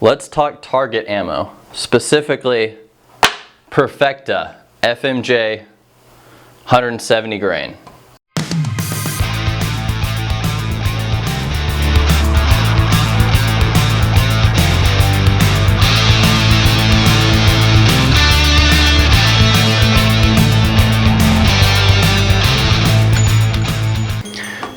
Let's talk target ammo, specifically Perfecta FMJ 170 grain.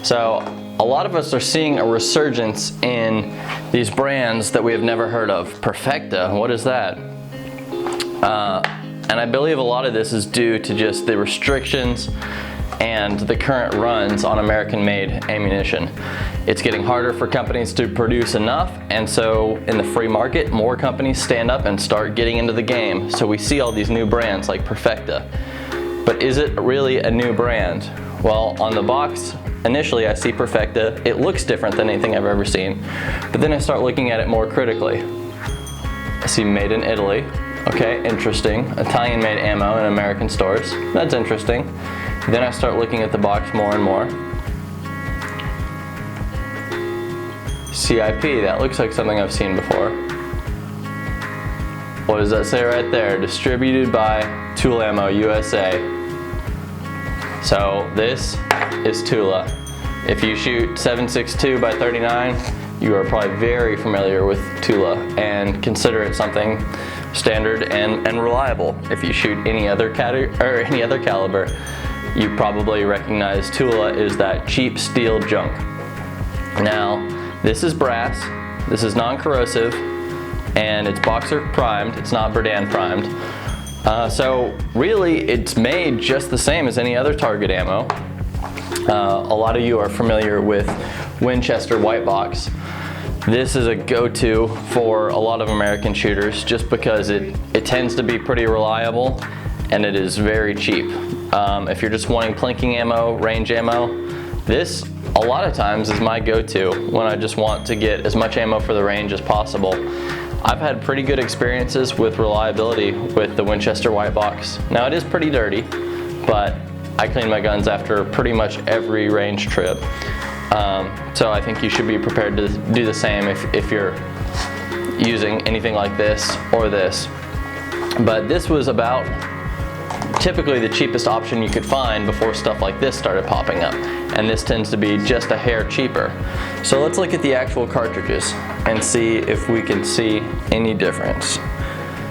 So a lot of us are seeing a resurgence in these brands that we have never heard of. Perfecta, what is that? And I believe a lot of this is due to just the restrictions and the current runs on American-made ammunition. It's getting harder for companies to produce enough, and so in the free market, more companies stand up and start getting into the game. So we see all these new brands like Perfecta. But is it really a new brand? Well, on the box, initially I see Perfecta. It looks different than anything I've ever seen. But then I start looking at it more critically. I see made in Italy. Okay, interesting. Italian-made ammo in American stores. That's interesting. Then I start looking at the box more and more. CIP, that looks like something I've seen before. What does that say right there? Distributed by Tool Ammo USA. So this is Tula. If you shoot 7.62 by 39, you are probably very familiar with Tula and consider it something standard and reliable. If you shoot any other caliber, you probably recognize Tula is that cheap steel junk. Now, this is brass, this is non-corrosive, and it's boxer primed, it's not Berdan primed. So really, it's made just the same as any other target ammo. A lot of you are familiar with Winchester white box. This is a go-to for a lot of American shooters just because it tends to be pretty reliable and it is very cheap. If you're just wanting plinking ammo, range ammo, this a lot of times is my go-to when I just want to get as much ammo for the range as possible. I've had pretty good experiences with reliability with the Winchester white box. Now it is pretty dirty, but I clean my guns after pretty much every range trip. So I think you should be prepared to do the same if you're using anything like this or this. But this was about typically the cheapest option you could find before stuff like this started popping up. And this tends to be just a hair cheaper. So let's look at the actual cartridges and see if we can see any difference.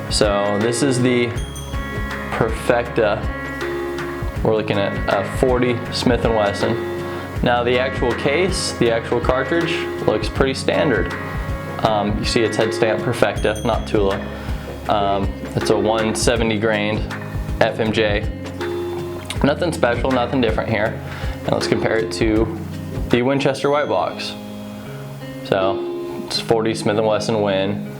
So this is the Perfecta. We're looking at a 40 Smith & Wesson. Now the actual case, the actual cartridge looks pretty standard. You see its head stamp Perfecta, not Tula. It's a 170 grain FMJ. Nothing special, nothing different here. And let's compare it to the Winchester white box. So it's 40 Smith & Wesson Win.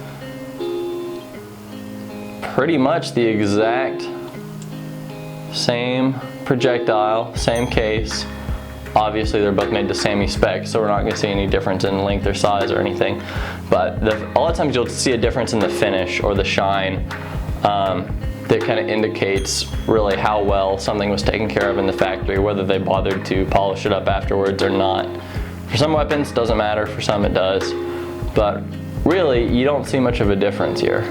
Pretty much the exact same projectile, same case. Obviously they're both made to SAMI specs, so we're not going to see any difference in length or size or anything. But a lot of times you'll see a difference in the finish or the shine that kind of indicates really how well something was taken care of in the factory, whether they bothered to polish it up afterwards or not. For some weapons, doesn't matter. For some, it does. But really, you don't see much of a difference here.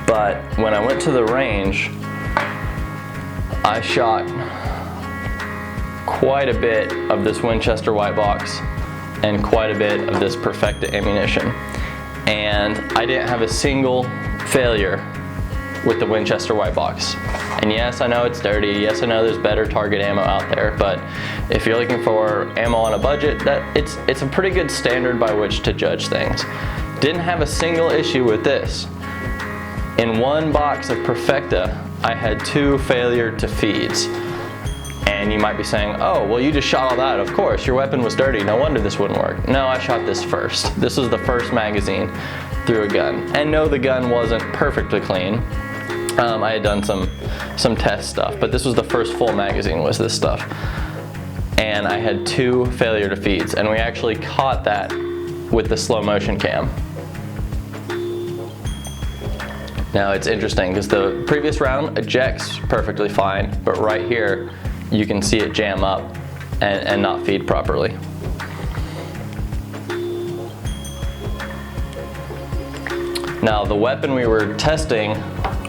But when I went to the range, I shot quite a bit of this Winchester white box and quite a bit of this Perfecta ammunition. And I didn't have a single failure with the Winchester white box. And yes, I know it's dirty. Yes, I know there's better target ammo out there, but if you're looking for ammo on a budget, it's a pretty good standard by which to judge things. Didn't have a single issue with this. In one box of Perfecta, I had 2 failure to feeds. And you might be saying, oh, well, you just shot all that. Of course, your weapon was dirty. No wonder this wouldn't work. No, I shot this first. This was the first magazine through a gun. And no, the gun wasn't perfectly clean. I had done some test stuff, but this was the first full magazine was this stuff. And I had 2 failure to feeds, and we actually caught that with the slow motion cam. Now it's interesting because the previous round ejects perfectly fine, but right here you can see it jam up and not feed properly. Now the weapon we were testing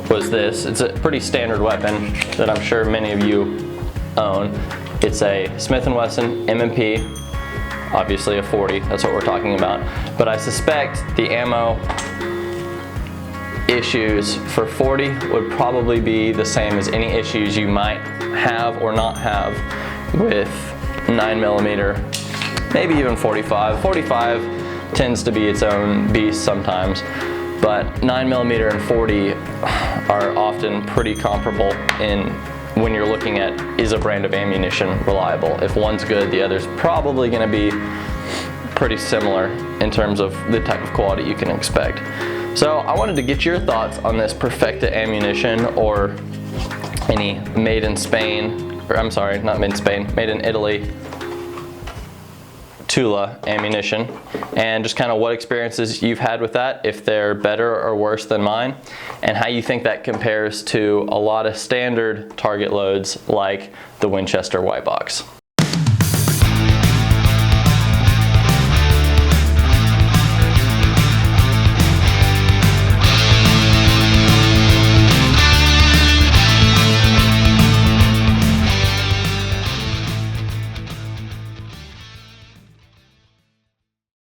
was this. It's a pretty standard weapon that I'm sure many of you own. It's a Smith & Wesson M&P, obviously a 40, that's what we're talking about. But I suspect the ammo issues for 40 would probably be the same as any issues you might have or not have with 9mm, maybe even 45. 45 tends to be its own beast sometimes, but 9mm and 40 are often pretty comparable in when you're looking at, is a brand of ammunition reliable? If one's good, the other's probably going to be pretty similar in terms of the type of quality you can expect. So I wanted to get your thoughts on this Perfecta ammunition, or any made in Spain, or I'm sorry, not made in Spain, made in Italy Tula ammunition, and just kind of what experiences you've had with that, if they're better or worse than mine, and how you think that compares to a lot of standard target loads like the Winchester white box.